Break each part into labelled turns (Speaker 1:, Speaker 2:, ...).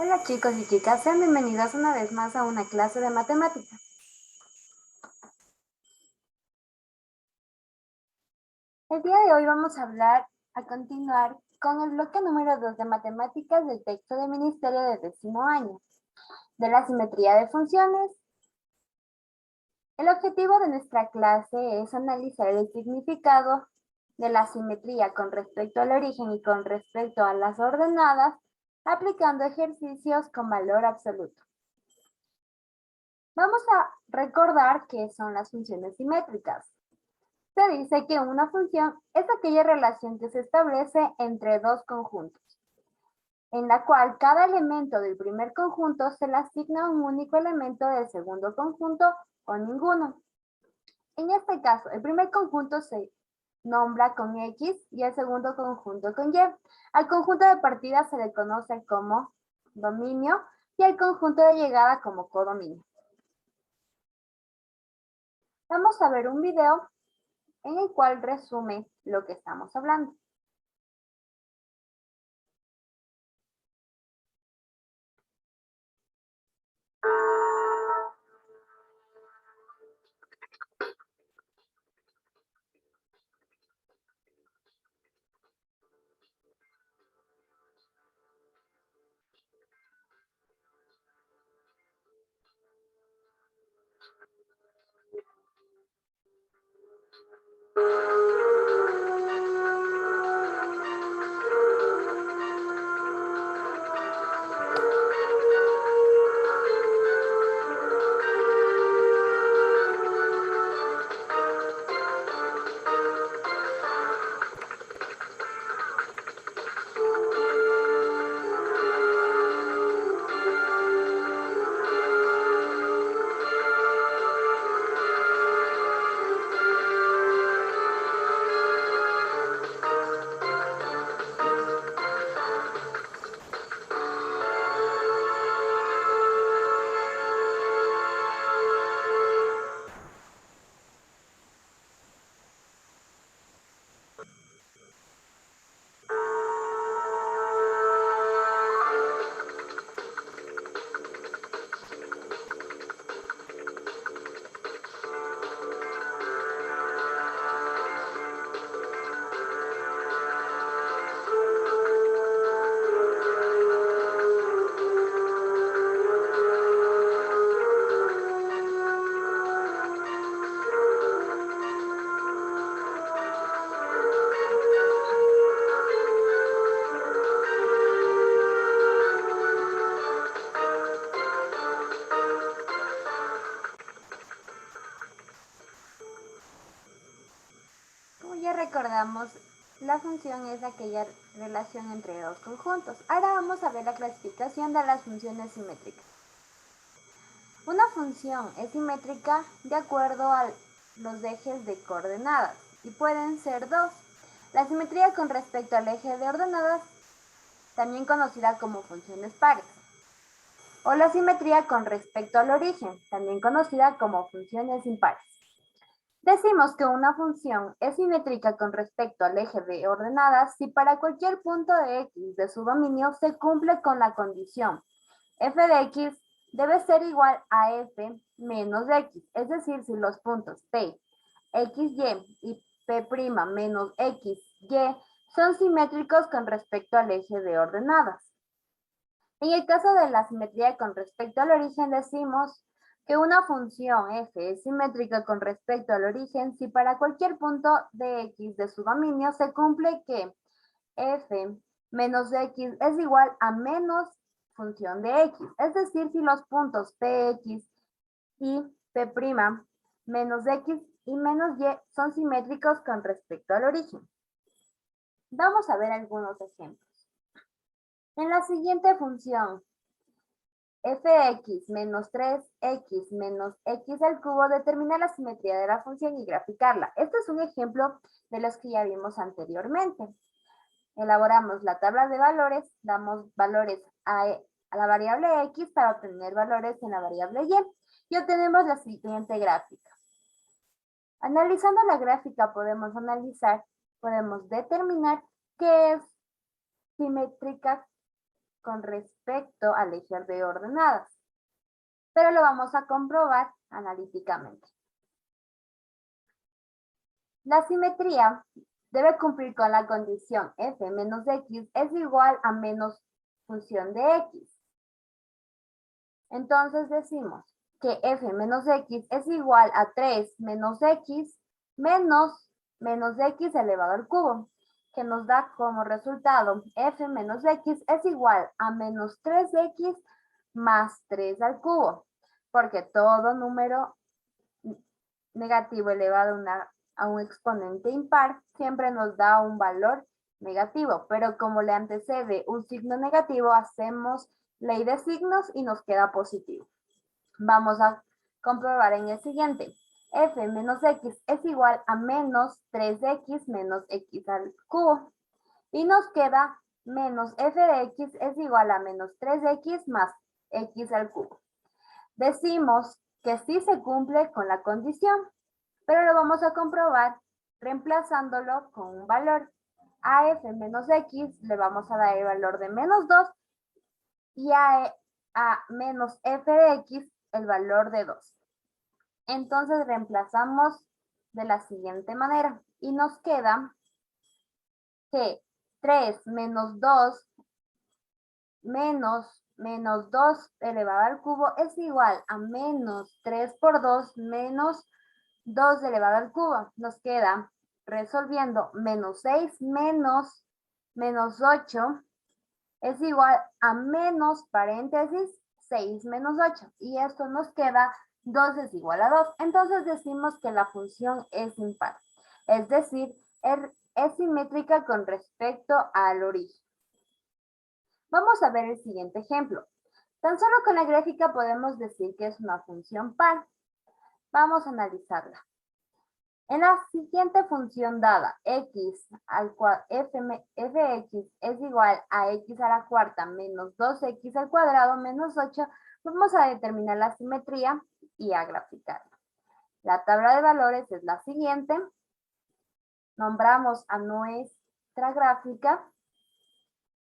Speaker 1: Hola chicos y chicas, sean bienvenidos una vez más a una clase de matemáticas. El día de hoy vamos a continuar con el bloque número 2 de matemáticas del texto de Ministerio de 10º año, de la simetría de funciones. El objetivo de nuestra clase es analizar el significado de la simetría con respecto al origen y con respecto a las ordenadas, aplicando ejercicios con valor absoluto. Vamos a recordar qué son las funciones simétricas. Se dice que una función es aquella relación que se establece entre dos conjuntos, en la cual cada elemento del primer conjunto se le asigna un único elemento del segundo conjunto o ninguno. En este caso, el primer conjunto se nombra con X y el segundo conjunto con Y. Al conjunto de partida se le conoce como dominio y al conjunto de llegada como codominio. Vamos a ver un video en el cual resume lo que estamos hablando. Como ya recordamos, la función es aquella relación entre dos conjuntos. Ahora vamos a ver la clasificación de las funciones simétricas. Una función es simétrica de acuerdo a los ejes de coordenadas y pueden ser dos. La simetría con respecto al eje de ordenadas, también conocida como funciones pares. O la simetría con respecto al origen, también conocida como funciones impares. Decimos que una función es simétrica con respecto al eje de ordenadas si para cualquier punto de X de su dominio se cumple con la condición f de X debe ser igual a f menos X, es decir, si los puntos P, XY y P' menos XY son simétricos con respecto al eje de ordenadas. En el caso de la simetría con respecto al origen decimos que una función f es simétrica con respecto al origen si para cualquier punto de X de su dominio se cumple que f menos X es igual a menos función de X. Es decir, si los puntos Px y P' menos X y menos Y son simétricos con respecto al origen. Vamos a ver algunos ejemplos. En la siguiente función, fx menos 3x menos x al cubo determina la simetría de la función y graficarla. Este es un ejemplo de los que ya vimos anteriormente. Elaboramos la tabla de valores, damos valores a la variable x para obtener valores en la variable y obtenemos la siguiente gráfica. Analizando la gráfica podemos determinar qué es simétrica con respecto al eje de ordenadas. Pero lo vamos a comprobar analíticamente. La simetría debe cumplir con la condición f menos x es igual a menos función de x. Entonces decimos que f menos x es igual a 3 menos x menos x elevado al cubo, que nos da como resultado f menos x es igual a menos 3x más 3 al cubo, porque todo número negativo elevado a un exponente impar siempre nos da un valor negativo, pero como le antecede un signo negativo, hacemos ley de signos y nos queda positivo. Vamos a comprobar en el siguiente. F menos x es igual a menos 3x menos x al cubo. Y nos queda menos f de x es igual a menos 3x más x al cubo. Decimos que sí se cumple con la condición, pero lo vamos a comprobar reemplazándolo con un valor. A f menos x le vamos a dar el valor de menos 2 y a menos f de x el valor de 2. Entonces reemplazamos de la siguiente manera y nos queda que 3 menos 2 menos 2 elevado al cubo es igual a menos 3 por 2 menos 2 elevado al cubo. Nos queda resolviendo menos 6 menos 8 es igual a menos paréntesis 6 menos 8. Y esto nos queda 2 es igual a 2. Entonces decimos que la función es impar. Es decir, es simétrica con respecto al origen. Vamos a ver el siguiente ejemplo. Tan solo con la gráfica podemos decir que es una función par. Vamos a analizarla. En la siguiente función dada, fx es igual a x a la cuarta menos 2x al cuadrado menos 8, vamos a determinar la simetría y a graficarla. La tabla de valores es la siguiente. Nombramos a nuestra gráfica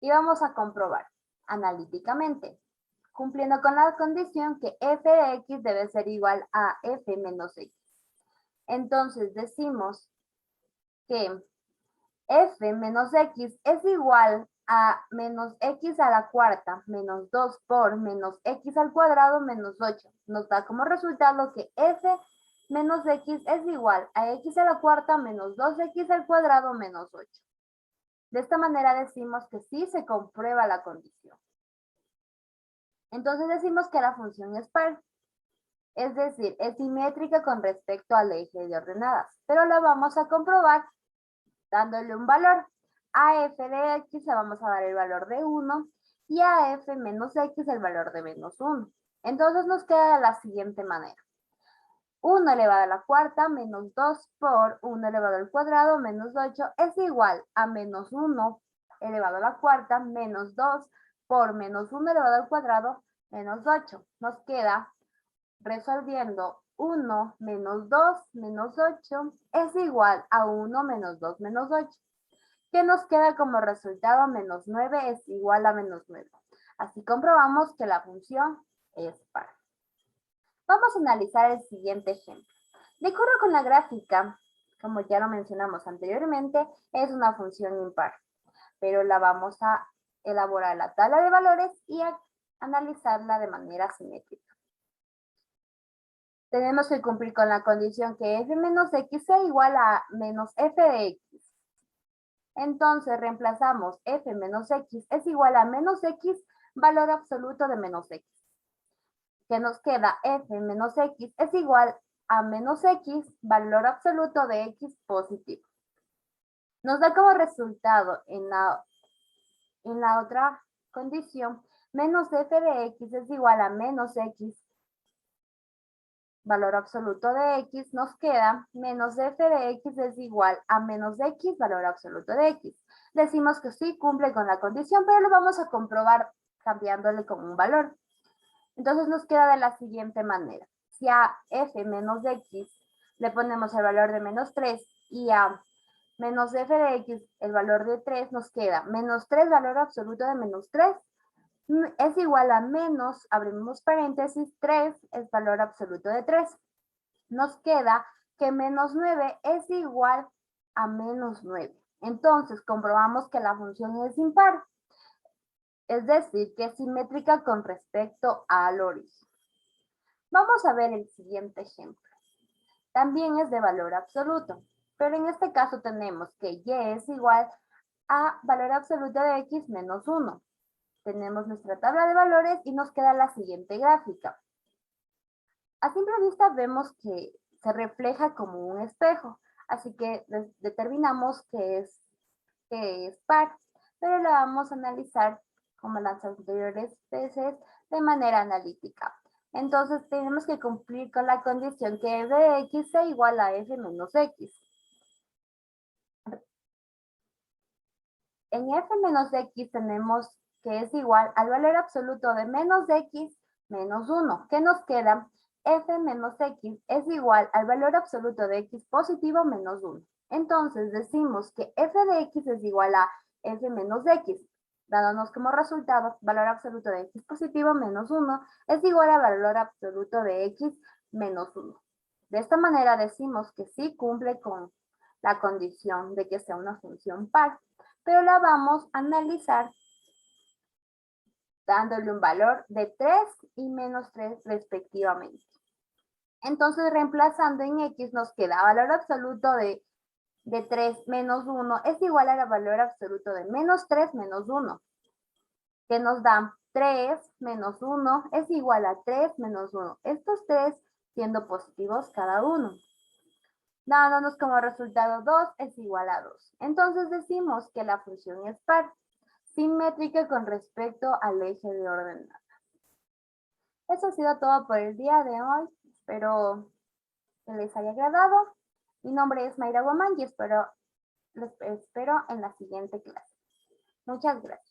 Speaker 1: y vamos a comprobar analíticamente, cumpliendo con la condición que f de x debe ser igual a f menos x. Entonces decimos que f menos x es igual a menos x a la cuarta menos 2 por menos x al cuadrado menos 8. Nos da como resultado que f menos x es igual a x a la cuarta menos 2x al cuadrado menos 8. De esta manera decimos que sí se comprueba la condición. Entonces decimos que la función es par. Es decir, es simétrica con respecto al eje de ordenadas, pero lo vamos a comprobar dándole un valor. A f de x le vamos a dar el valor de 1 y a f menos x el valor de menos 1. Entonces nos queda de la siguiente manera. 1 elevado a la cuarta menos 2 por 1 elevado al cuadrado menos 8 es igual a menos 1 elevado a la cuarta menos 2 por menos 1 elevado al cuadrado menos 8. Nos queda resolviendo 1 menos 2 menos 8 es igual a 1 menos 2 menos 8, que nos queda como resultado menos 9 es igual a menos 9. Así comprobamos que la función es par. Vamos a analizar el siguiente ejemplo. De acuerdo con la gráfica, como ya lo mencionamos anteriormente, es una función impar, pero la vamos a elaborar la tabla de valores y a analizarla de manera simétrica. Tenemos que cumplir con la condición que f menos x sea igual a menos f de x. Entonces reemplazamos f menos x es igual a menos x, valor absoluto de menos x. Que nos queda f menos x es igual a menos x, valor absoluto de x positivo. Nos da como resultado en la otra condición, menos f de x es igual a menos x, valor absoluto de x, nos queda menos f de x es igual a menos x, valor absoluto de x. Decimos que sí cumple con la condición, pero lo vamos a comprobar cambiándole con un valor. Entonces nos queda de la siguiente manera. Si a f menos x le ponemos el valor de menos 3 y a menos f de x el valor de 3, nos queda menos 3 valor absoluto de menos 3 es igual a menos, abrimos paréntesis, 3 es valor absoluto de 3. Nos queda que menos 9 es igual a menos 9. Entonces, comprobamos que la función es impar, es decir, que es simétrica con respecto al origen. Vamos a ver el siguiente ejemplo. También es de valor absoluto, pero en este caso tenemos que y es igual a valor absoluto de x menos 1. Tenemos nuestra tabla de valores y nos queda la siguiente gráfica. A simple vista vemos que se refleja como un espejo, así que determinamos que es par, pero la vamos a analizar como las anteriores veces de manera analítica. Entonces tenemos que cumplir con la condición que f de x sea igual a f menos x. En f menos x tenemos que es igual al valor absoluto de menos x menos 1. ¿Qué nos queda? F menos x es igual al valor absoluto de x positivo menos 1. Entonces decimos que f de x es igual a f menos x, dándonos como resultado valor absoluto de x positivo menos 1 es igual al valor absoluto de x menos 1. De esta manera decimos que sí cumple con la condición de que sea una función par, pero la vamos a analizar dándole un valor de 3 y menos 3 respectivamente. Entonces, reemplazando en x nos queda valor absoluto de 3 menos 1 es igual al valor absoluto de menos 3 menos 1, que nos dan 3 menos 1 es igual a 3 menos 1. Estos 3 siendo positivos cada uno, dándonos como resultado 2 es igual a 2. Entonces decimos que la función es par, simétrica con respecto al eje de ordenadas. Eso ha sido todo por el día de hoy. Espero que les haya agradado. Mi nombre es Mayra Guamán y les espero en la siguiente clase. Muchas gracias.